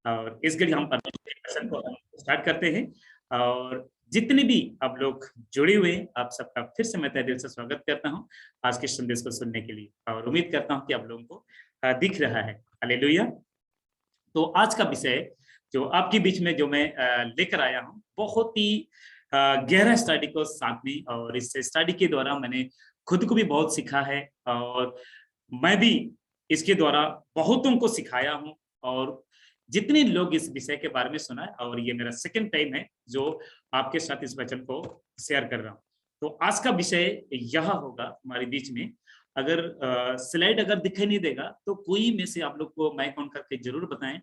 और इस घड़ी हम परमेश्वर के वचन को स्टार्ट करते हैं। और जितने भी आप लोग जुड़े हुए हैं, आप सबका फिर से मैं तहे दिल से स्वागत करता हूं आज के संदेश को सुनने के लिए, और उम्मीद करता हूं कि आप लोगों को दिख रहा है। हालेलुया। तो आज का विषय जो आपके बीच में जो मैं लेकर आया हूं, बहुत ही गहरा स्टडी को साथ में, और इस स्टडी के द्वारा मैंने खुद को भी बहुत सीखा है, और मैं भी इसके द्वारा बहुतों को सिखाया हूं, और जितने लोग इस विषय के बारे में सुना है, और ये मेरा सेकंड टाइम है जो आपके साथ इस वचन को शेयर कर रहा हूं। तो आज का विषय यह होगा हमारे बीच में। अगर स्लाइड अगर दिखाई नहीं देगा तो कोई में से आप लोग को माइक ऑन करके जरूर बताएं,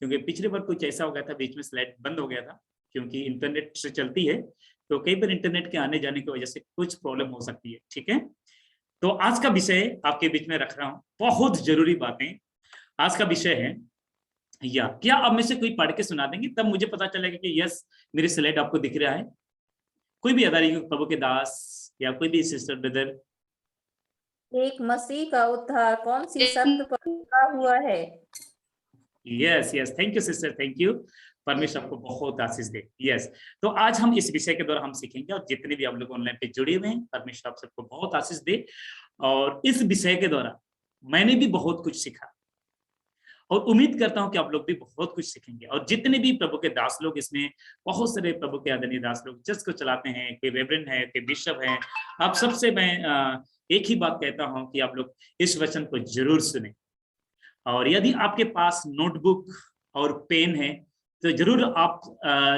क्योंकि पिछली बार कुछ ऐसा हो गया था, बीच में स्लाइड बंद हो गया था, क्योंकि इंटरनेट से चलती है, तो कई बार इंटरनेट के आने जाने की वजह से कुछ प्रॉब्लम हो सकती है। ठीक है, तो आज का विषय आपके बीच में रख रहा हूं, बहुत जरूरी बातें। आज का विषय है, या क्या आप में से कोई पढ़ के सुना देंगे, तब मुझे पता चलेगा कि यस मेरी स्लाइड आपको दिख रहा है। कोई भी आधारी प्रभु के दास या कोई भी सिस्टर ब्रदर। एक मसीह का उद्धार कौन सी शब्द पर लिखा हुआ है? Yes yes, thank you sister, thank you. परमेश्वर आपको बहुत आशीष दे। यस, तो आज हम इस विषय के द्वारा हम सीखेंगे, और जितने भी आप लोग ऑनलाइन पे जुड़े हुए हैं, परमेश्वर आप सबको बहुत आशीष दे। और इस विषय के द्वारा मैंने भी बहुत कुछ सीखा, और उम्मीद करता हूं कि आप लोग भी बहुत कुछ सीखेंगे। और जितने भी प्रभु के दास लोग, इसमें बहुत सारे प्रभु के आदरणीय दास लोग जिसको चलाते हैं, कोई रेवरेंड है, कोई बिशप है, आप सबसे मैं एक ही बात कहता हूं कि आप लोग इस वचन को जरूर सुने। और यदि आपके पास नोटबुक और पेन है तो जरूर आप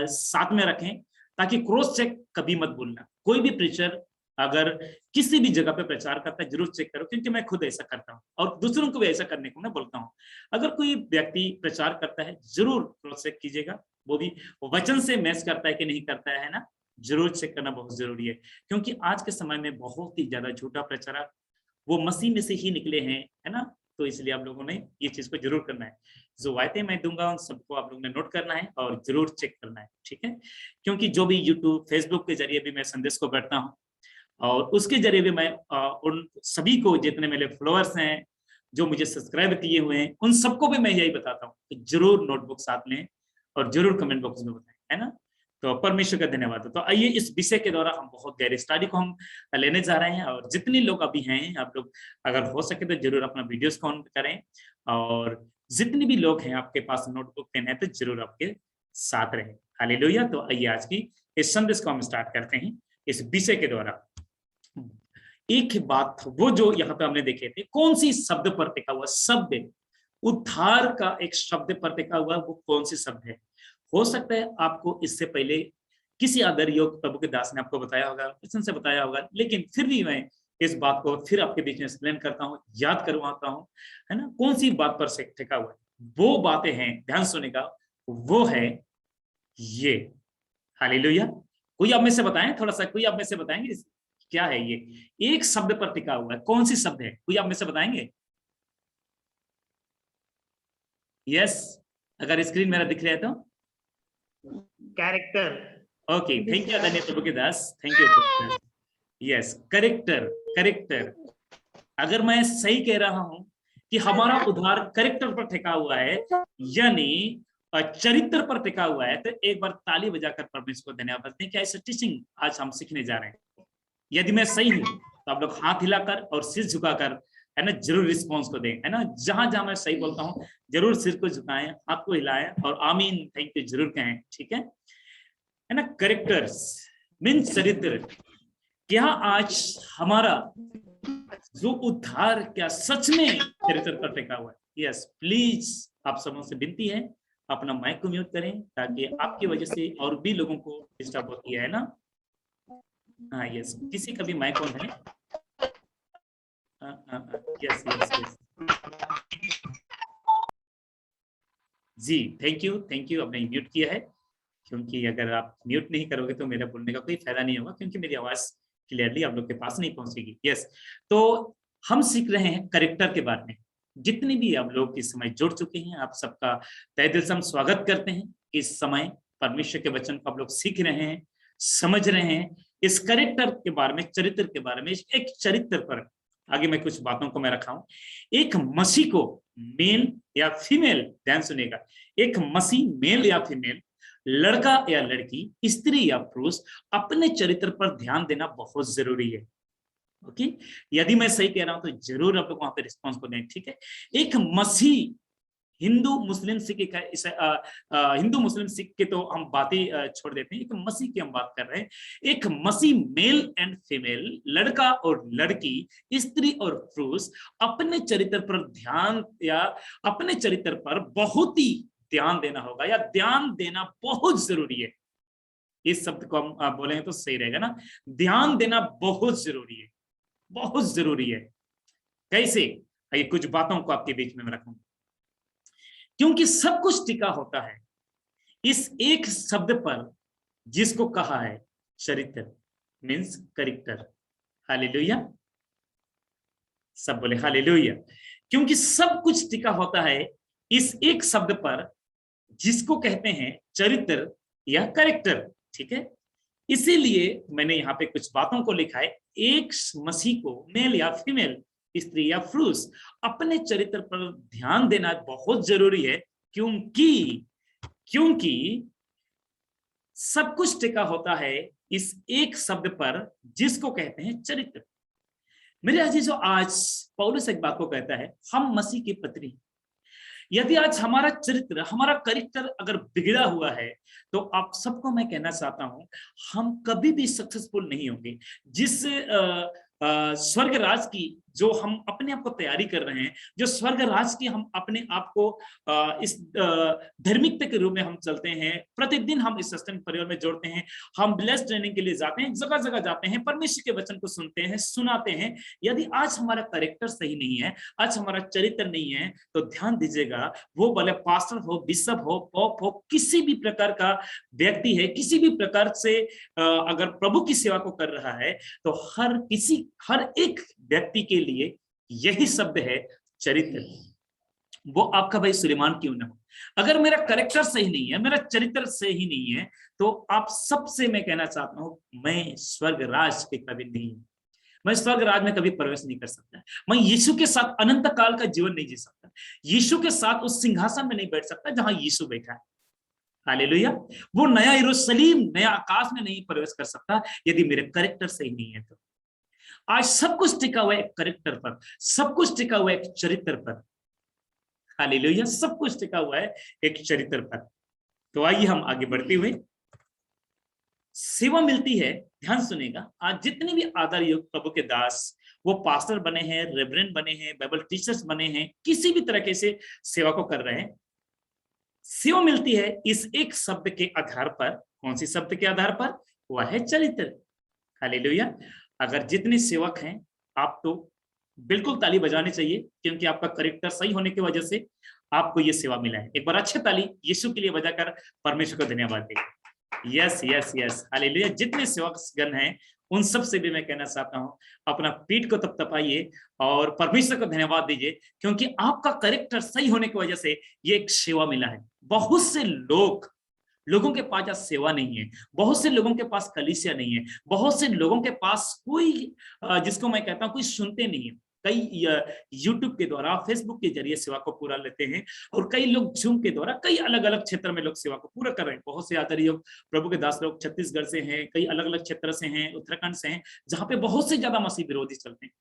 साथ में रखें, ताकि क्रॉस चेक कभी मत भूलना। कोई भी प्रीचर अगर किसी भी जगह पे प्रचार करता है, जरूर चेक करो, क्योंकि मैं खुद ऐसा करता हूँ और दूसरों को भी ऐसा करने को मैं बोलता हूँ। अगर कोई व्यक्ति प्रचार करता है, जरूर क्रॉस चेक कीजिएगा, वो भी वचन से मैच करता है कि नहीं करता है ना, जरूर चेक करना बहुत जरूरी है। क्योंकि आज के समय में बहुत ही ज्यादा झूठा प्रचारक वो मसीह में से ही निकले हैं, है ना। तो इसलिए आप लोगों ने ये चीज को जरूर करना है। जो बातें मैं दूंगा उन सबको आप लोगों ने नोट करना है और जरूर चेक करना है, ठीक है। क्योंकि जो भी यूट्यूब फेसबुक के जरिए भी मैं संदेश को करता हूँ, और उसके जरिए भी मैं उन सभी को, जितने मेरे फॉलोअर्स हैं, जो मुझे सब्सक्राइब किए हुए हैं, उन सबको भी मैं यही बताता हूँ कि जरूर नोटबुक साथ लें और जरूर कमेंट बॉक्स में बताएं, है ना। तो परमेश्वर का धन्यवाद। तो आइए इस विषय के द्वारा हम बहुत गहरी स्टडी को हम लेने जा रहे हैं। और जितने लोग अभी हैं, आप लोग अगर हो सके तो जरूर अपना वीडियोस को ऑन करें, और जितने भी लोग हैं आपके पास नोटबुक पेन है तो जरूर आपके साथ रहे। हालेलुया। तो आइए आज की इस संदेश को हम स्टार्ट करते हैं इस विषय के द्वारा। एक बात वो जो यहाँ पे हमने देखे थे, कौन सी शब्द पर टिका हुआ शब्द, उद्धार का एक शब्द पर टिका हुआ, वो कौन सी शब्द है। हो सकता है आपको इससे पहले किसी अदर योग प्रभु के दास ने आपको बताया होगा, वचन से बताया होगा, लेकिन फिर भी मैं इस बात को फिर आपके बीच में एक्सप्लेन करता हूँ, याद करवाता हूँ, है ना। कौन सी बात पर से टिका हुआ है, वो बातें हैं, ध्यान सुनेगा, वो है ये। हालेलुया। कोई आप में से बताएं, थोड़ा सा कोई आप में से बताएंगे क्या है ये। एक शब्द पर टिका हुआ है, कौन सी शब्द है, कोई आप में से बताएंगे। यस, अगर स्क्रीन मेरा दिख रहा है तो कैरेक्टर। ओके, थैंक यू धन्यवाद प्रभु के दास, thank you. Yes, character. Character, अगर मैं सही कह रहा हूं कि हमारा उद्धार करेक्टर पर टिका हुआ है, यानी चरित्र पर टिका हुआ है, तो एक बार ताली बजाकर परमेश्वर को धन्यवाद देते हैं। क्या ऐसा टीचिंग आज हम सीखने जा रहे हैं। यदि मैं सही हूं तो आप लोग हाथ हिलाकर और सिर झुकाकर, है ना, जरूर रिस्पॉन्स को दें, है ना। जहां जहां मैं सही बोलता हूं जरूर सिर को झुकाएं, हाथ को हिलाएं और आमीन, थैंक यू जरूर कहें, ठीक है ना। करेक्टर्स मीन चरित्र। क्या आज हमारा जो उद्धार क्या सच में चरित्र पर टिका हुआ है। यस, प्लीज आप सबों से विनती है, अपना माइक को म्यूट करें, ताकि आपकी वजह से और भी लोगों को डिस्टर्ब होती है ना। हाँ यस, किसी का भी माइक ऑन है। यस यस यस जी, थैंक यू थैंक यू। आपने म्यूट किया है, क्योंकि अगर आप म्यूट नहीं करोगे तो मेरा बोलने का कोई फायदा नहीं होगा, क्योंकि मेरी आवाज क्लियरली आप लोग के पास नहीं पहुंचेगी। यस, तो हम सीख रहे हैं करेक्टर के बारे में। जितने भी आप लोग इस समय जुड़ चुके हैं, आप सबका तहे दिल से हम स्वागत करते हैं। इस समय परमेश्वर के वचन को आप लोग सीख रहे हैं, समझ रहे हैं, इस करेक्टर के बारे में, चरित्र के बारे में। एक चरित्र पर आगे मैं कुछ बातों को मैं रखा हूं। एक मसीह को मेल या फीमेल, ध्यान सुनिएगा, एक मसीह मेल या फीमेल, लड़का या लड़की, स्त्री या पुरुष, अपने चरित्र पर ध्यान देना बहुत जरूरी है। ओके, यदि मैं सही कह रहा हूं तो जरूर आप लोग वहां पे रिस्पॉन्स को दें, ठीक है। एक मसीह, हिंदू मुस्लिम सिख हिंदू मुस्लिम सिख के तो हम बातें छोड़ देते हैं, एक मसीह की हम बात कर रहे हैं। एक मसीह मेल एंड फीमेल, लड़का और लड़की, स्त्री और पुरुष, अपने चरित्र पर ध्यान या अपने चरित्र पर बहुत ही ध्यान देना होगा, या ध्यान देना बहुत जरूरी है। इस शब्द को हम बोलेंगे तो सही रहेगा ना, ध्यान देना बहुत जरूरी है, बहुत जरूरी है। कैसे? आइए कुछ बातों को आपके बीच में मैं रखूंगा। क्योंकि सब कुछ टिका होता है इस एक शब्द पर, जिसको कहा है चरित्र, मीन्स कैरेक्टर। हालेलुया, सब बोले हालेलुया। क्योंकि सब कुछ टिका होता है इस एक शब्द पर, जिसको कहते हैं चरित्र या कैरेक्टर, ठीक है। इसीलिए मैंने यहाँ पे कुछ बातों को लिखा है। एक मसीह को, मेल या फीमेल, स्त्री या पुरुष, अपने चरित्र पर ध्यान देना बहुत जरूरी है। क्योंकि सब कुछ टिका होता है इस एक शब्द पर, जिसको कहते हैं चरित्र। मेरे अजीजों, आज पौलुस एक बात को कहता है, हम मसीह की पत्री। यदि आज हमारा चरित्र, हमारा कैरेक्टर अगर बिगड़ा हुआ है, तो आप सबको मैं कहना चाहता हूं, हम कभी भी सक्सेसफुल नहीं होंगे। जिस स्वर्ग राज की जो हम अपने आप को तैयारी कर रहे हैं, जो स्वर्ग राज की हम अपने आप को इस धार्मिकता के रूप में हम चलते हैं, प्रतिदिन हम इस सत्संग परिवार में जोड़ते हैं, हम ब्लेस ट्रेनिंग के लिए जाते हैं, जगह जगह जाते हैं, परमेश्वर के वचन को सुनते हैं, सुनाते हैं। यदि आज हमारा कैरेक्टर सही नहीं है, आज हमारा चरित्र नहीं है, तो ध्यान दीजिएगा, वो भले पास्टर हो, बिशप हो, पॉप हो, किसी भी प्रकार का व्यक्ति है, किसी भी प्रकार से अगर प्रभु की सेवा को कर रहा है, तो हर एक व्यक्ति के लिए यही शब्द है चरित्र। वो आपका भाई सुलेमान क्यों ना हो, अगर मेरा कैरेक्टर सही नहीं है, मेरा चरित्र सही नहीं है, तो आप सबसे मैं कहना चाहता हूं, मैं स्वर्ग राज के कभी नहीं, मैं स्वर्ग राज में कभी प्रवेश नहीं कर सकता। मैं यीशु के साथ अनंत काल का जीवन नहीं जी सकता। यीशु के साथ उस सिंहासन में नहीं बैठ सकता जहां यीशु बैठा है। हालेलुया। वो नया यरूशलेम, नया आकाश में नहीं प्रवेश कर सकता यदि मेरे कैरेक्टर सही नहीं है। तो आज सब कुछ टिका हुआ है एक कैरेक्टर पर, सब कुछ टिका हुआ है एक चरित्र पर। हालेलुया, सब कुछ टिका हुआ है एक चरित्र पर। तो आइए हम आगे बढ़ते हुए, सेवा मिलती है, ध्यान सुनेगा, आज जितने भी आदर युक्त प्रभु के दास, वो पास्टर बने हैं, रेवरेंड बने हैं, बाइबल टीचर्स बने हैं, किसी भी तरीके से सेवा को कर रहे हैं, सेवा मिलती है इस एक शब्द के आधार पर। कौन सी शब्द के आधार पर? वह है चरित्र। हालेलुया। अगर जितने सेवक हैं, आप तो बिल्कुल ताली बजानी चाहिए, क्योंकि आपका कैरेक्टर सही होने की वजह से आपको ये सेवा मिला है। एक बार अच्छे ताली यीशु के लिए बजाकर परमेश्वर को धन्यवाद दें। Yes yes yes, hallelujah. जितने सेवक गण हैं, उन सब से भी मैं कहना चाहता हूं, अपना पीठ को तपतपाइए और परमेश्वर को धन्यवाद दीजिए, क्योंकि आपका कैरेक्टर सही होने की वजह से ये एक सेवा मिला है। बहुत से लोगों के पास आज सेवा नहीं है, बहुत से लोगों के पास कलीसिया नहीं है, बहुत से लोगों के पास कोई, जिसको मैं कहता हूं, कोई सुनते नहीं है। कई यूट्यूब के द्वारा, फेसबुक के जरिए सेवा को पूरा लेते हैं, और कई लोग जूम के द्वारा कई अलग अलग क्षेत्र में लोग सेवा को पूरा कर रहे हैं। बहुत से आदरणीय प्रभु के दास लोग छत्तीसगढ़ से हैं, कई अलग अलग क्षेत्र से हैं, उत्तराखंड से हैं, जहां पे बहुत से ज्यादा मसीह विरोधी चलते हैं,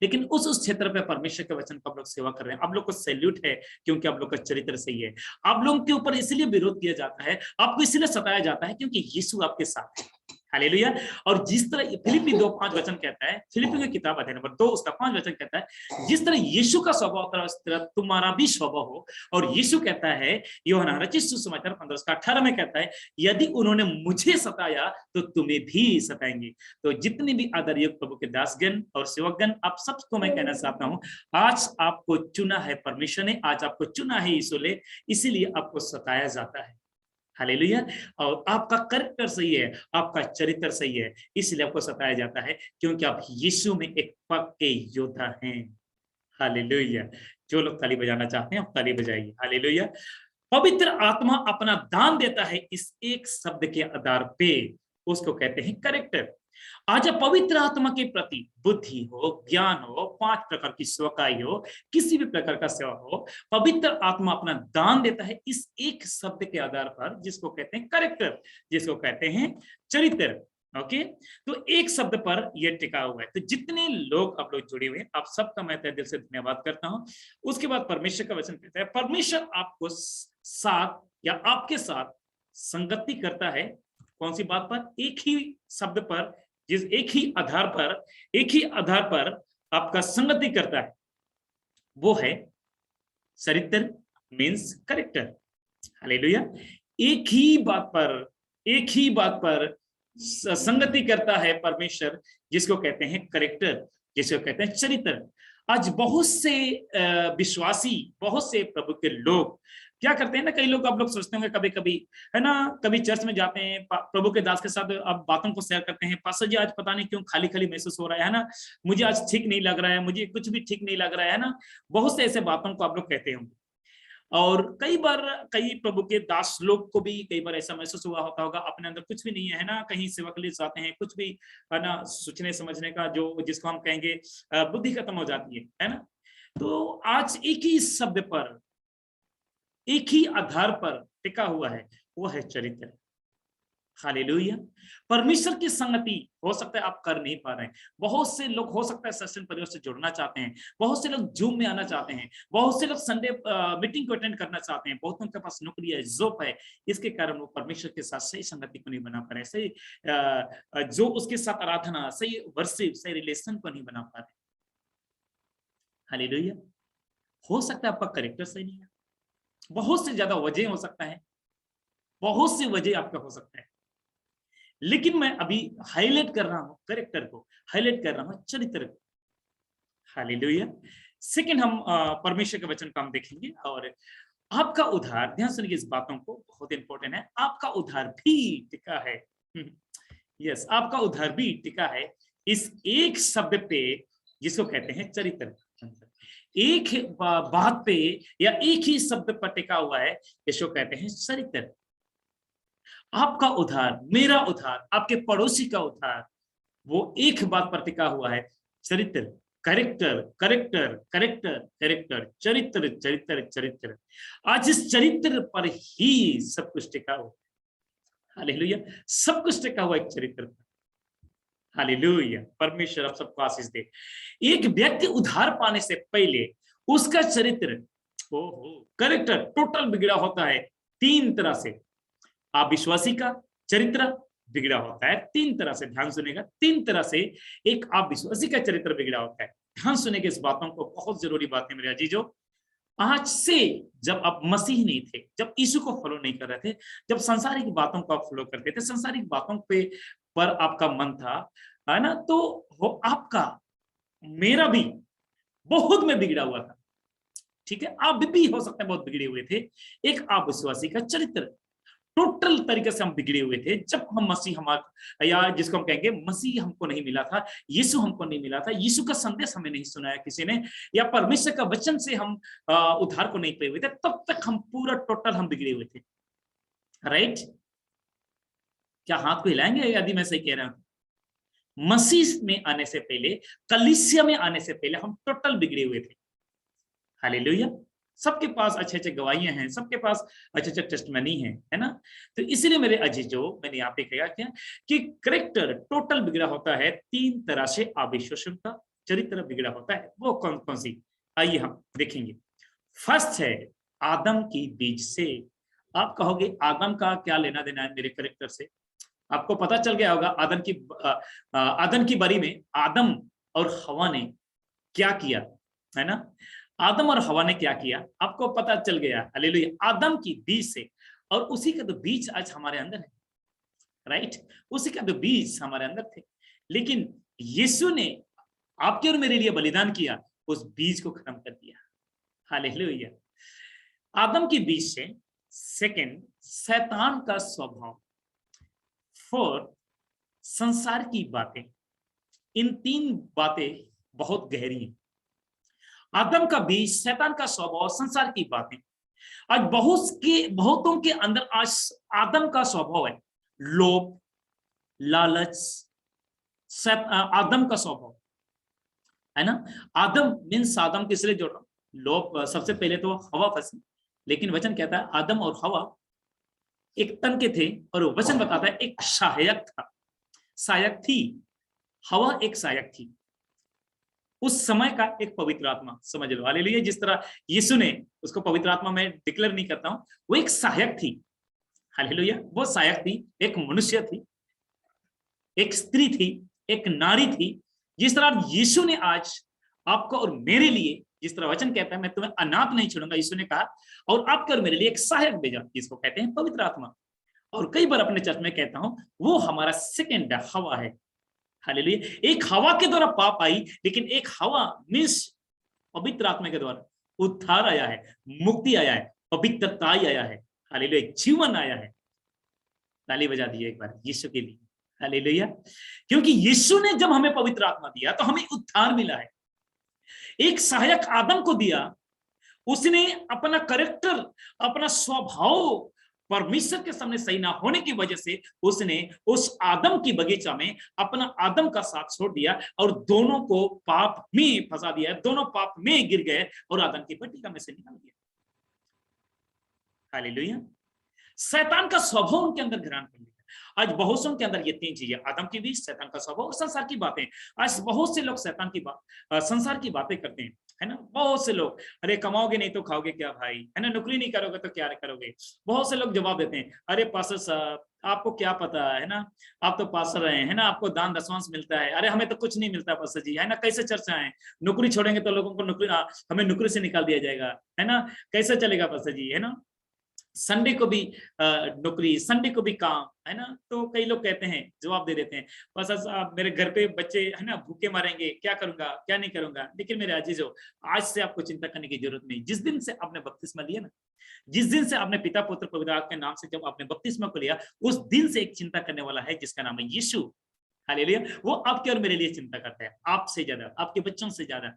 लेकिन उस क्षेत्र पे परमेश्वर के वचन को आप लोग सेवा कर रहे हैं। आप लोग को सैल्यूट है, क्योंकि आप लोग का चरित्र सही है। आप लोगों के ऊपर इसलिए विरोध किया जाता है, आपको इसलिए सताया जाता है, क्योंकि यीशु आपके साथ है। हालेलुया। और जिस तरह फिलिपी 2:5 वचन कहता है, फिलिपी की किताब अध्याय नंबर 2 उसका 5 वचन कहता है, जिस तरह यीशु का स्वभाव था उस तरह तुम्हारा भी स्वभाव हो। और यीशु कहता है, यूहन्ना रचित सुसमाचार 15 उसका 18 में कहता है, यदि उन्होंने मुझे सताया तो तुम्हें भी सताएंगे। तो जितने भी आदरणीय प्रभु के दासगण और सेवकगण, आप सबको मैं कहना चाहता हूं, आज आपको चुना है परमेश्वर ने, आज आपको चुना है यीशु ने, इसीलिए आपको सताया जाता है। हालेलुया। और आपका कैरेक्टर सही है, आपका चरित्र सही है, इसलिए आपको सताया जाता है, क्योंकि आप यीशु में एक पक्के योद्धा हैं। हालेलुया। जो लोग ताली बजाना चाहते हैं, आप ताली बजाइए। हालेलुया। पवित्र आत्मा अपना दान देता है इस एक शब्द के आधार पे, उसको कहते हैं कैरेक्टर। आज पवित्र आत्मा के प्रति बुद्धि हो, ज्ञान हो, 5 प्रकार की स्वकाई हो, किसी भी प्रकार का सेवा हो, पवित्र आत्मा अपना दान देता है इस एक शब्द के आधार पर, जिसको कहते हैं कैरेक्टर, जिसको कहते हैं चरित्र। ओके, तो एक शब्द पर यह टिका हुआ है। तो जितने लोग आप लोग जुड़े हुए हैं, आप सबका मैं तहे दिल से धन्यवाद करता हूं। उसके बाद परमेश्वर का वचन कहता है, परमेश्वर आपको साथ या आपके साथ संगति करता है। कौन सी बात पर? एक ही शब्द पर, जिस एक ही आधार पर आपका संगति करता है, वो है चरित्र, मीन्स कैरेक्टर। हालेलुया। एक ही बात पर संगति करता है परमेश्वर, जिसको कहते हैं कैरेक्टर, जिसको कहते हैं चरित्र। आज बहुत से विश्वासी, बहुत से प्रभु के लोग क्या करते हैं ना, कई लोग आप लोग सोचते होंगे कभी कभी, है ना, कभी चर्च में जाते हैं, प्रभु के दास के साथ अब बातों को शेयर करते हैं, पास्टर जी आज पता नहीं क्यों खाली खाली महसूस हो रहा है ना, मुझे आज ठीक नहीं लग रहा है, मुझे कुछ भी ठीक नहीं लग रहा है ना। बहुत से ऐसे बातों को आप लोग कहते होंगे। और कई बार कई प्रभु के दास लोग को भी कई बार ऐसा महसूस हुआ होता होगा, अपने अंदर कुछ भी नहीं है ना, कहीं सेवा के लिए जाते हैं, कुछ भी है ना, सोचने समझने का जो जिसको हम कहेंगे बुद्धि खत्म हो जाती है ना। तो आज एक ही शब्द पर, एक ही आधार पर टिका हुआ है, वो है चरित्र। हालेलुया। परमेश्वर की संगति हो सकता है आप कर नहीं पा रहे हैं। बहुत से लोग हो सकता है सत्संग परिवार से जुड़ना चाहते हैं, बहुत से लोग जूम में आना चाहते हैं, बहुत से लोग संडे मीटिंग को अटेंड करना चाहते हैं, बहुतों के पास नौकरी है, जॉब है, इसके कारण वो परमेश्वर के साथ सही संगति को नहीं बना पा रहे, सही जो उसके साथ आराधना, सही वर्शिप, सही रिलेशन को नहीं बना पा रहे। हालेलुया। हो सकता है आपका कैरेक्टर सही नहीं है, बहुत से ज्यादा वजह हो सकता है, बहुत सी वजह आपका हो सकता है, लेकिन मैं अभी हाईलाइट कर रहा हूं कैरेक्टर को, हाईलाइट कर रहा हूं चरित्र को। हालेलुया। सेकंड, हम परमेश्वर के वचन को हम देखेंगे, और आपका उद्धार, ध्यान सुनिए इस बातों को, बहुत इंपॉर्टेंट है। आपका उद्धार भी टिका है, यस, आपका उद्धार भी टिका है इस एक शब्द पे, जिसको कहते हैं चरित्र। एक बात पे या एक ही शब्द पर टिका हुआ है, इसको कहते हैं चरित्र। आपका उद्धार, मेरा उद्धार, आपके पड़ोसी का उद्धार, वो एक बात पर टिका हुआ है, चरित्र, कैरेक्टर, कैरेक्टर, कैरेक्टर, कैरेक्टर, चरित्र, चरित्र, चरित्र। आज इस चरित्र पर ही सब कुछ टिका हुआ। हालेलुया। सब कुछ टिका हुआ एक चरित्र पर। हालेलुया। परमेश्वर आप सबको आशीष दे। एक व्यक्ति उद्धार पाने से पहले उसका चरित्र, कैरेक्टर टोटल बिगड़ा होता है 3 तरह से। आप विश्वासी का चरित्र बिगड़ा होता है 3 तरह से, ध्यान सुनेगा, 3 तरह से एक आप विश्वासी का चरित्र बिगड़ा होता है। ध्यान सुनेगा इस बातों को, बहुत जरूरी बात है मेरे अजीजों। आज से जब आप मसीह नहीं थे, जब यीशु को फॉलो नहीं कर रहे थे, जब संसारिक बातों को आप फॉलो करते थे, संसारिक बातों पे पर आपका मन था, है ना, तो वो आपका, मेरा भी बहुत में बिगड़ा हुआ था। ठीक है, आप भी हो सकते हैं बहुत बिगड़े हुए थे। एक आप विश्वासी का चरित्र टोटल तरीके से हम बिगड़े हुए थे, जब हम मसीह, हमारा या जिसको हम कहेंगे मसीह हमको नहीं मिला था, यीशु हमको नहीं मिला था, यीशु का संदेश हमें नहीं सुनाया किसी ने, या परमेश्वर का वचन से हम उद्धार को नहीं पाए हुए थे, तब तक हम पूरा टोटल हम बिगड़े हुए थे। राइट? क्या हाथ को हिलाएंगे यदि मैं सही कह रहा हूं? मसीह में आने से पहले, कलीसिया में आने से पहले हम टोटल बिगड़े हुए थे। हालेलुया। सबके पास अच्छे अच्छे गवाहियां हैं, सबके पास अच्छे अच्छे टेस्टमनी है ना। तो इसीलिए मेरे अजीजों, मैंने यहाँ पे कहा क्या कि कैरेक्टर टोटल बिगड़ा होता है 3 तरह से। अविश्वासियों का चरित्र बिगड़ा होता है, वो कौन कौन सी, आइए हम देखेंगे। फर्स्ट है आदम की बीज से। आप कहोगे आदम का क्या लेना देना है मेरे कैरेक्टर से? आपको पता चल गया होगा आदम की बारी में आदम और हवा ने क्या किया, है ना। आदम और हवा ने क्या किया आपको पता चल गया। हालेलुया। आदम की बीज से, और उसी का तो बीज आज हमारे अंदर है। राइट? उसी का तो बीज हमारे अंदर थे, लेकिन यीशु ने आपके और मेरे लिए बलिदान किया, उस बीज को खत्म कर दिया। हालेलुया। आदम की बीज से। सेकंड, शैतान का स्वभाव। 4, संसार की बातें। इन 3 बातें बहुत गहरी हैं। आदम का बीज, शैतान का स्वभाव, संसार की बातें। आज बहुतों के अंदर आज आदम का स्वभाव है लोभ, लालच, आदम का स्वभाव, है ना। आदम मीन्स आदम किस लिए जोड़ रहा हूं, लोग सबसे पहले तो हवा फंसी, लेकिन वचन कहता है आदम और हवा एक तन के थे, और वचन बताता है एक सहायक था, सहायक थी, हवा एक सहायक थी उस समय का, एक पवित्र आत्मा समझ लो, हालेलुया। जिस तरह यीशु ने उसको पवित्र आत्मा में डिक्लेयर नहीं करता हूं, वो एक सहायक थी, हालेलुया। वो सहायक थी, एक मनुष्य थी, एक स्त्री थी, एक नारी थी। जिस तरह यीशु ने आज आपको और मेरे लिए, जिस तरह वचन कहता है मैं तुम्हें अनाथ नहीं छोड़ूंगा, यीशु ने कहा, और आपके और मेरे लिए एक सहायक भेजा, जिसको कहते हैं पवित्र आत्मा। और कई बार अपने चर्च में कहता हूं वो हमारा सेकंड हवा है, हालेलुया। एक हवा के द्वारा पाप आई, लेकिन एक हवा मीन्स पवित्र आत्मा के द्वारा उद्धार आया है, मुक्ति आया है, पवित्रता आया है, हालेलुया, जीवन आया है। ताली बजा दिए एक बार यीशु के लिए, हालेलुया। क्योंकि यीशु ने जब हमें पवित्र आत्मा दिया तो हमें उद्धार मिला है। एक सहायक आदम को दिया, उसने अपना कैरेक्टर, अपना स्वभाव परमेश्वर के सामने सही ना होने की वजह से उसने उस आदम की बगीचा में अपना आदम का साथ छोड़ दिया, और दोनों को पाप में फंसा दिया, दोनों पाप में गिर गए और आदम की पट्टिका में से निकाल दिया, हालेलुया। शैतान का स्वभाव उनके अंदर ग्रहण कर लिया। आज बहुत से के अंदर ये तीन चीजें, आदम की भी, शैतान का स्वभाव और संसार की बातें। आज बहुत से लोग शैतान की बात, संसार की बातें करते हैं, है ना। बहुत से लोग, अरे कमाओगे नहीं तो खाओगे क्या भाई, है ना, नौकरी नहीं करोगे तो क्या करोगे। बहुत से लोग जवाब देते हैं, अरे पास्टर साहब आपको क्या पता है ना, आप तो पास्टर रहे हैं ना, आपको दान दशमांश मिलता है। अरे हमें तो कुछ नहीं मिलता पास्टर जी, है ना, कैसे चर्चा है, नौकरी छोड़ेंगे तो लोगों को नौकरी, हमें नौकरी से निकाल दिया जाएगा, है ना, कैसे चलेगा पास्टर जी, है ना। संडे को भी नौकरी, संडे को भी काम, है ना। तो कई लोग कहते हैं, जवाब दे देते हैं, बस आप मेरे घर पे बच्चे, है ना, भूखे मारेंगे, क्या करूंगा क्या नहीं करूंगा। लेकिन मेरे अजीजों, आज से आपको चिंता करने की जरूरत नहीं। जिस दिन से आपने बपतिस्मा लिया ना, जिस दिन से आपने पिता पुत्र पवित्र आत्मा के नाम से जब आपने बपतिस्मा को लिया, उस दिन से एक चिंता करने वाला है जिसका नाम है यीशु, हालेलुया। वो आपके और मेरे लिए चिंता करता है, आपसे ज्यादा, आपके बच्चों से ज्यादा,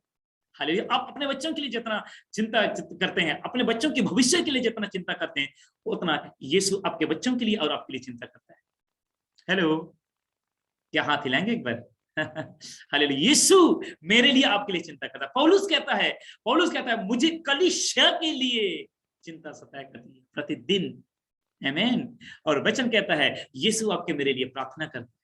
हालेलुया। आप अपने बच्चों के लिए जितना चिंता करते हैं, अपने बच्चों के भविष्य के लिए जितना चिंता करते हैं, उतना यीशु आपके बच्चों के लिए और आपके लिए चिंता करता है। हेलो, क्या हाथ हिलाएंगे एक बार? हालेलुया। यीशु मेरे लिए, आपके लिए चिंता करता है। पौलुस कहता है मुझे कलीसिया के लिए चिंता सताया करती है प्रतिदिन, आमीन। और वचन कहता है यीशु आपके मेरे लिए प्रार्थना करता है,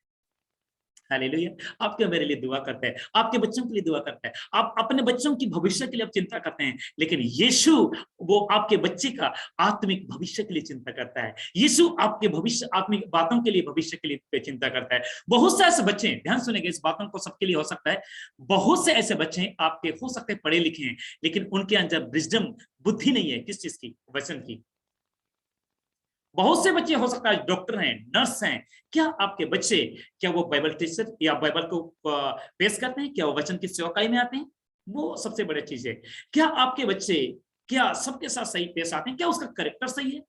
हालेलुया। आपके मेरे लिए दुआ करते हैं, आपके बच्चों के लिए दुआ करते हैं, आप अपने बच्चों की भविष्य के लिए आप चिंता करते हैं, लेकिन यीशु वो आपके बच्चे का आत्मिक भविष्य के लिए चिंता करता है। यीशु आपके भविष्य, आत्मिक बातों के लिए, भविष्य के लिए चिंता करता है। बहुत से ऐसे बच्चे, ध्यान सुनेंगे, इस बातों को सबके लिए हो सकता है, बहुत से ऐसे बच्चे आपके हो सकते हैं पढ़े लिखे हैं, लेकिन उनके अंदर विजडम, बुद्धि नहीं है, किस चीज की, वचन की। बहुत से बच्चे हो सकता है डॉक्टर हैं, नर्स हैं, क्या आपके बच्चे, क्या वो बाइबल टीचर या बाइबल को पेश करते हैं, क्या वो वचन की सेवकाई में आते हैं? वो सबसे बड़ी चीज है। क्या आपके बच्चे, क्या सबके साथ सही पेश आते हैं, क्या उसका कैरेक्टर सही है?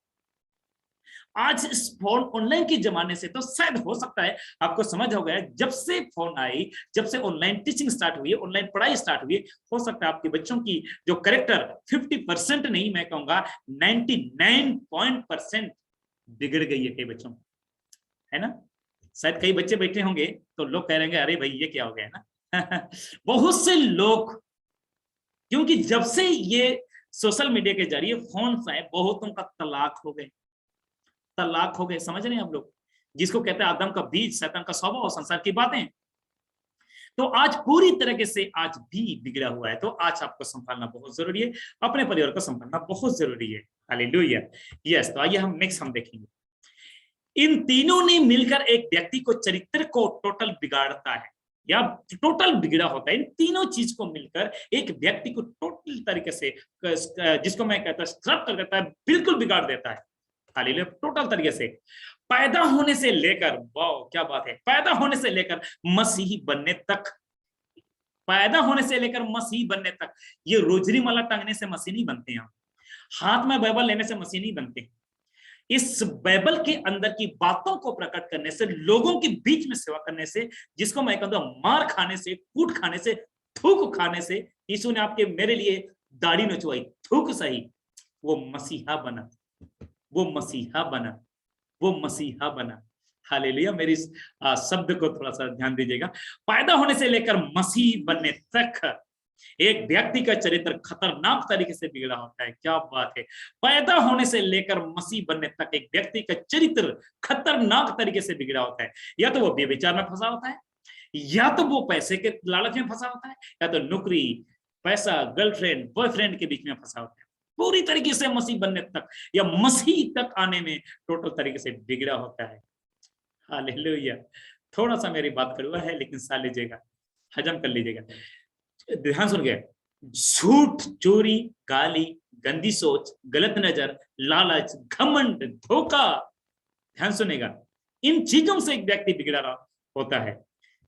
आज इस फोन ऑनलाइन के जमाने से तो शायद हो सकता है आपको समझ हो गया, जब से फोन आई, जब से ऑनलाइन टीचिंग स्टार्ट हुई, ऑनलाइन पढ़ाई स्टार्ट हुई, हो सकता है आपके बच्चों की जो कैरेक्टर 50% नहीं, मैं कहूंगा 99% बिगड़ गई है कई बच्चों, है ना। शायद कई बच्चे बैठे होंगे तो लोग कह रहे अरे भाई ये क्या हो गया ना। बहुत से लोग, क्योंकि जब से ये सोशल मीडिया के जरिए फोन से बहुतों का तलाक हो गए, तलाक हो गए, समझ रहे हैं आप लोग, जिसको कहते हैं आदम का बीज, शैतान का स्वभाव और संसार की बातें। तो आज पूरी तरीके से आज भी बिगड़ा हुआ है, तो आज आपको संभालना बहुत जरूरी है, अपने परिवार को संभालना बहुत जरूरी है, हालेलुया। यस, तो आइए हम नेक्स्ट हम देखेंगे, इन तीनों ने मिलकर एक व्यक्ति को, चरित्र को टोटल बिगाड़ता है या टोटल बिगड़ा होता है। इन तीनों चीज को मिलकर एक व्यक्ति को टोटल तरीके से, जिसको मैं कहता हूं स्क्रब कर देता है, बिल्कुल बिगाड़ देता है, हालेलुया, टोटल तरीके से। पैदा होने से लेकर, वाह क्या बात है, पैदा होने से लेकर मसीही बनने तक, पैदा होने से लेकर मसीही बनने तक। ये रोजरी माला टांगने से मसीह नहीं बनते हैं, हाथ में बाइबल लेने से मसीह नहीं बनते। इस बाइबल के अंदर की बातों को प्रकट करने से, लोगों के बीच में सेवा करने से, जिसको मैं कहता हूं मार खाने से, कूट खाने से, थूक खाने से, यीशु ने आपके मेरे लिए दाढ़ी नचवाई, थूक सही, वो मसीहा बना, वो मसीहा बना, वो मसीहा बना, हालेलुया। मेरी इस शब्द को थोड़ा सा ध्यान दीजिएगा। पैदा होने से लेकर मसीह बनने तक एक व्यक्ति का चरित्र खतरनाक तरीके से बिगड़ा होता है। क्या बात है। पैदा होने से लेकर मसीह बनने तक एक व्यक्ति का चरित्र खतरनाक तरीके से बिगड़ा होता है। या तो वो व्यभिचार में फंसा होता है, या तो वो पैसे के लालच में फंसा होता है, या तो नौकरी, पैसा, गर्लफ्रेंड, बॉयफ्रेंड के बीच में फंसा होता है। पूरी तरीके से मसीह बनने तक या मसीह तक आने में टोटल तरीके से बिगड़ा होता है। हालेलुया। थोड़ा सा मेरी बात कड़वा है, लेकिन साल लीजिएगा, हजम कर लीजिएगा, ध्यान सुन गए। झूठ, चोरी, गाली, गंदी सोच, गलत नजर, लालच, घमंड, धोखा, ध्यान सुनेगा, इन चीजों से एक व्यक्ति बिगड़ा होता है।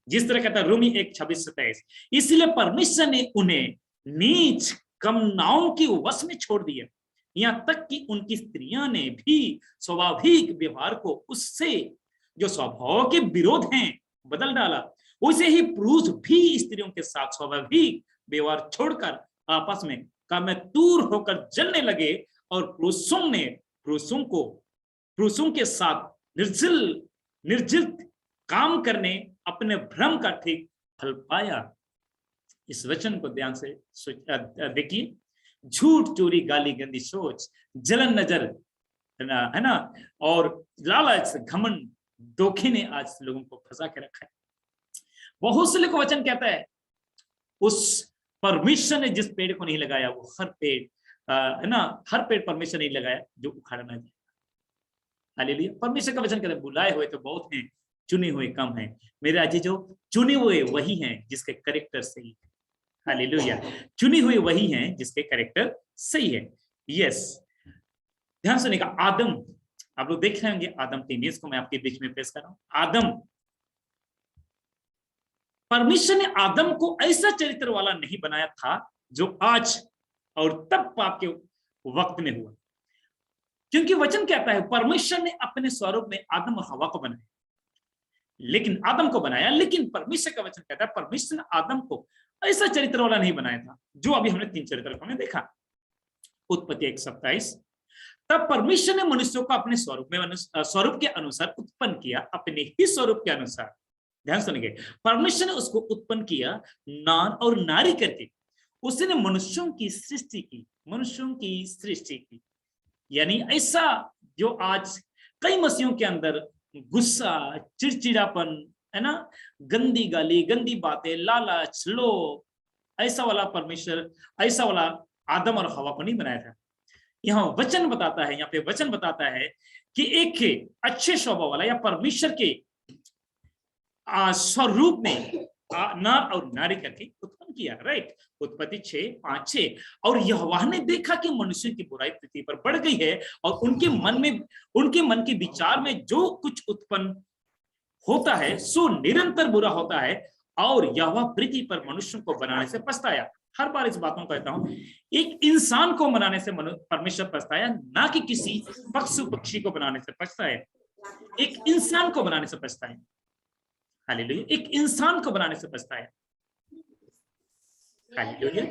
जिस तरह कहता है रोमी 1:26-27, इसलिए परमेश्वर ने उन्हें नीच कमनाओं की वश में छोड़ दिया, यहां तक कि उनकी स्त्रियां ने भी स्वाभाविक व्यवहार को उससे जो स्वभाव के विरोध हैं बदल डाला। वैसे ही पुरुष भी स्त्रियों के साथ स्वाभाविक व्यवहार छोड़कर आपस में कामतूर होकर जलने लगे, और पुरुषों ने पुरुषों के साथ निर्जील काम करने अपने भ्रम का ठीक फल पाया। इस वचन को ध्यान से देखिए। झूठ, चोरी, गाली, गंदी सोच, जलन नजर, है ना, और लालच, घमंड, धोखे ने आज लोगों को फंसा के रखा है। बहुत से लोग वचन कहता है उस परमेश्वर ने जिस पेड़ को नहीं लगाया, वो हर पेड़, है ना, हर पेड़ परमेश्वर नहीं लगाया जो उखाड़ा ना जाए। हालेलुया। परमेश्वर का वचन कहता है बुलाए हुए तो बहुत हैं, चुने हुए कम हैं। मेरे अजीजों, चुने हुए वही हैं जिसके कैरेक्टर सही है। हालेलुया। चुने हुए वही हैं जिसके कैरेक्टर सही है। यस, ध्यान सुनिएगा। आदम, आप लोग देख रहे होंगे आदम की इमेज को मैं आपके बीच में पेश कर रहा हूं। आदम, परमेश्वर ने आदम को ऐसा चरित्र वाला नहीं बनाया था जो आज और तब पाप के वक्त में हुआ, क्योंकि वचन कहता है परमेश्वर ने अपने स्वरूप में आदम और हवा को बनाया, लेकिन आदम को बनाया, लेकिन परमेश्वर का वचन कहता है परमेश्वर ने आदम को ऐसा चरित्र वाला नहीं बनाया था जो अभी हमने 3 चरित्र को देखा। उत्पत्ति 1:27, तब परमेश्वर ने मनुष्यों को अपने स्वरूप के अनुसार उत्पन्न किया, अपने ही स्वरूप के अनुसार। ध्यान सुनिए, परमेश्वर ने उसको उत्पन्न किया नार और नारी करके, उसने मनुष्यों की सृष्टि की। यानी ऐसा जो आज कई मसीहों के अंदर गुस्सा, चिड़चिड़ापन, है ना, गंदी गाली, गंदी बातें, लालच, लोभ, ऐसा वाला परमेश्वर, ऐसा वाला आदम और हवा को नहीं बनाया था। यहाँ वचन बताता है, यहाँ पे वचन बताता है कि एक अच्छे स्वभाव वाला या परमेश्वर के स्वरूप में नर और नारी करके उत्पन्न किया। राइट, उत्पत्ति 6:5-6। और यहोवा ने देखा कि मनुष्य की बुराई पृथ्वी पर बढ़ गई है, और उनके मन के विचार में जो कुछ उत्पन्न होता है सो निरंतर बुरा होता है, और यहोवा पृथ्वी पर मनुष्यों को बनाने से पछताया। हर बार इस बातों को कहता हूं, एक इंसान को बनाने से परमेश्वर पछताया, ना कि किसी पशु पक्षी को बनाने से पछताया। एक इंसान को बनाने से पछताया। हालेलुया। एक इंसान को बनाने से पछताया। हालेलुया।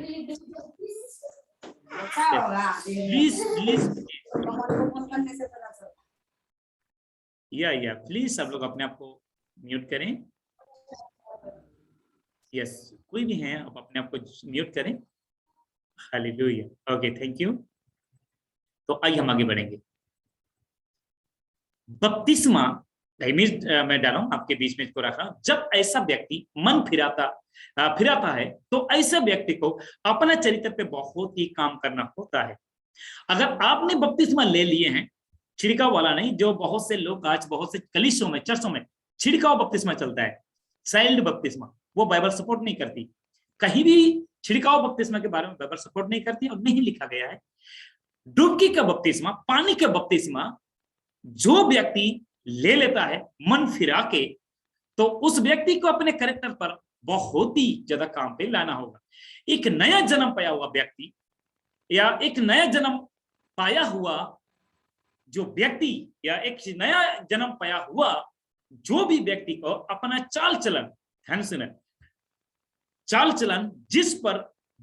प्लीज सब लोग अपने आप को म्यूट करें। यस, कोई भी है आप अपने आप को म्यूट करें। हालेलुया। Okay, thank you. तो आइए हम आगे बढ़ेंगे। बपतिस्मा मैं डाला हूं आपके बीच में, इसको रख रहा हूं। जब ऐसा व्यक्ति मन फिराता है तो ऐसा व्यक्ति को अपना चरित्र पे बहुत ही काम करना होता है। अगर आपने बपतिस्मा ले लिए हैं, छिड़काव वाला नहीं, जो बहुत से लोग आज बहुत से कलीसियों में, चर्चों में छिड़काव बपतिस्मा चलता है, चाइल्ड बपतिस्मा, वो बाइबल सपोर्ट नहीं करती। कहीं भी छिड़काव बपतिस्मा के बारे में बाइबल सपोर्ट नहीं करती और नहीं लिखा गया है। डुबकी का बपतिस्मा, पानी का बपतिस्मा जो व्यक्ति ले लेता है मन फिरा के, तो उस व्यक्ति को अपने कैरेक्टर पर बहुत ही ज्यादा काम पे लाना होगा। एक नया जन्म पाया हुआ व्यक्ति या एक नया जन्म पाया हुआ जो व्यक्ति या एक नया जन्म पाया हुआ जो भी व्यक्ति को अपना चाल चलन, ध्यान सुने, चाल चलन जिस पर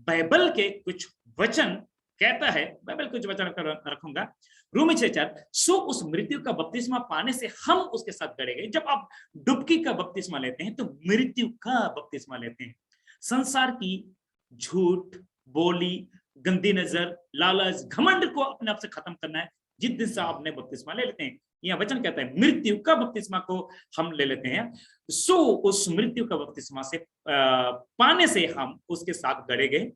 बाइबल के कुछ वचन कहता है, बाइबल कुछ वचन रखूंगा, रोमी 6:4, सो उस मृत्यु का बपतिस्मा पाने से हम उसके साथ गड़े गए। जब आप डुबकी का बपतिस्मा लेते हैं तो मृत्यु का बपतिस्मा लेते हैं। संसार की झूठ, बोली, गंदी नजर, लालच, घमंड को अपने आप से खत्म करना है जिस दिन से आपने बपतिस्मा ले लेते हैं। यह वचन कहता है मृत्यु का बपतिस्मा को हम ले लेते हैं, सो उस मृत्यु का बपतिस्मा से पाने से हम उसके साथ गड़े गए,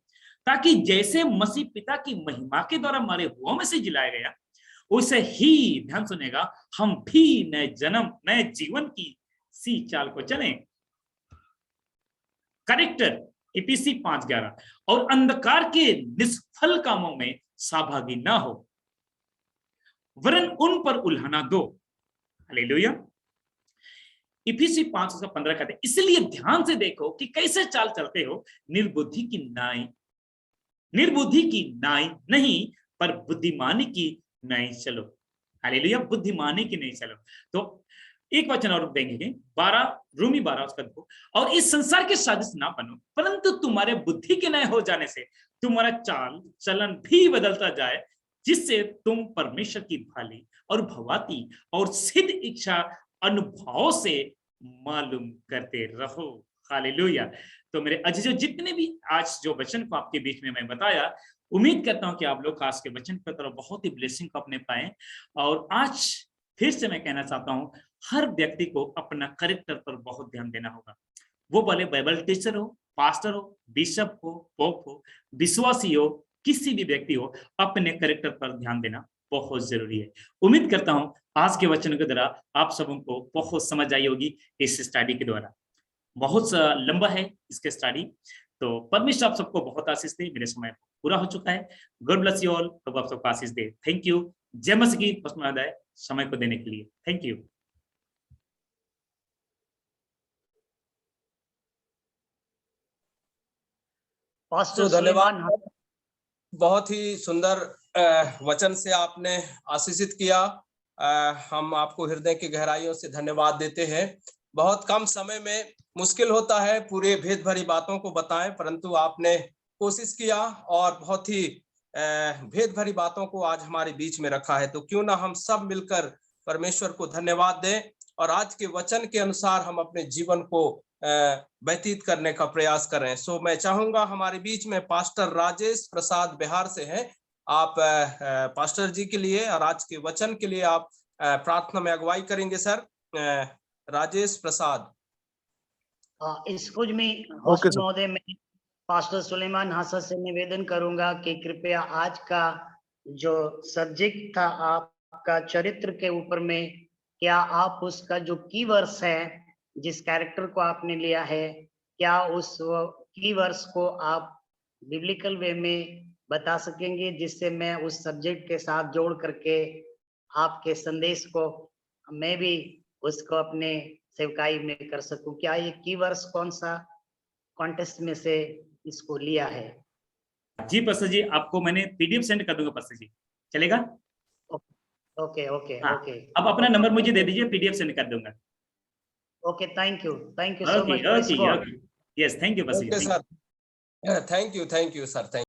ताकि जैसे मसीह पिता की महिमा के द्वारा मरे हुओं में से जिलाया गया, उसे ही, ध्यान सुनेगा, हम भी नए जन्म, नए जीवन की सी चाल को चलें। करेक्टर इफिसी 5:11, और अंधकार के निष्फल कामों में सहभागी ना हो, वरन उन पर उल्हाना दो। हालेलुया। इफिसी 5:15 कहते हैं, इसलिए ध्यान से देखो कि कैसे चाल चलते हो, निर्बुद्धि की नाई नहीं, पर बुद्धिमानी की नाई चलो। हालेलुया, बुद्धिमानी की नहीं चलो। तो एक वचन और देंगे, 12 रोमी 12 उसका 2, और इस संसार के साजिश ना बनो, परंतु तुम्हारे बुद्धि के नए हो जाने से तुम्हारा चाल चलन भी बदलता जाए, जिससे तुम परमेश्वर की भाली और भवाती और सिद्ध इच्छा अनुभव से मालूम करते रहो। हालेलुया। तो मेरे अजीजों, जितने भी आज जो वचन को आपके बीच में मैं बताया, उम्मीद करता हूं कि आप लोग आज के वचन की तरफ बहुत ही ब्लेसिंग को अपने पाए। और आज फिर से मैं कहना चाहता हूं, हर व्यक्ति को अपना कैरेक्टर पर बहुत ध्यान देना होगा। वो भले बाइबल टीचर हो, पास्टर हो, बिशप हो, पोप हो, विश्वासी हो, किसी भी व्यक्ति हो, अपने कैरेक्टर पर ध्यान देना बहुत जरूरी है। उम्मीद करता हूं आज के वचन के द्वारा आप सबों को बहुत समझ आई होगी इस स्टडी के द्वारा। बहुत लंबा है इसके स्टडी, तो परमेश्वर आप सबको बहुत आशीष दे। मेरे समय पूरा हो चुका है। God bless you all. प्रभु आप सबको आशीष दे। Thank you. जय मसीह की महोदय, समय को देने के लिए थैंक यू। पास्टर धन्यवाद। बहुत ही सुंदर वचन से आपने आशीषित किया। हम आपको हृदय की गहराइयों से धन्यवाद देते हैं। बहुत कम समय में मुश्किल होता है पूरे भेद भरी बातों को बताएं, परंतु आपने कोशिश किया और बहुत ही भेद भरी बातों को आज हमारे बीच में रखा है। तो क्यों ना हम सब मिलकर परमेश्वर को धन्यवाद दें और आज के वचन के अनुसार हम अपने जीवन को व्यतीत करने का प्रयास करें। सो मैं चाहूंगा, हमारे बीच में पास्टर राजेश प्रसाद बिहार से हैं। आप पास्टर जी के लिए और आज के वचन के लिए आप प्रार्थना में अगुवाई करेंगे। सर राजेश प्रसाद। इसकुज में होस्ट महोदय, मैं पास्टर सुलेमान हासा से निवेदन करूंगा कि कृपया आज का जो सब्जेक्ट था आपका चरित्र के ऊपर में, क्या आप उसका जो कीवर्ड्स है, जिस कैरेक्टर को आपने लिया है, क्या उस कीवर्ड्स को आप बिब्लिकल वे में बता सकेंगे, जिससे मैं उस सब्जेक्ट के साथ जोड़ करके आपके संदेश को मैं भी उसको अपने सेवकाई में कर सकूं। क्या ये कीवर्ड्स कौन सा कॉन्टेस्ट में से इसको लिया है? जी पास्टर जी, आपको मैंने पीडीएफ सेंड कर दूंगा पास्टर जी, चलेगा? ओके ओके हाँ, ओके। अब अपना नंबर मुझे दे दीजिए, पीडीएफ सेंड कर दूंगा। Okay, thank you so much. Okay, yes, thank you pastor ji. Okay sir, thank you sir, thank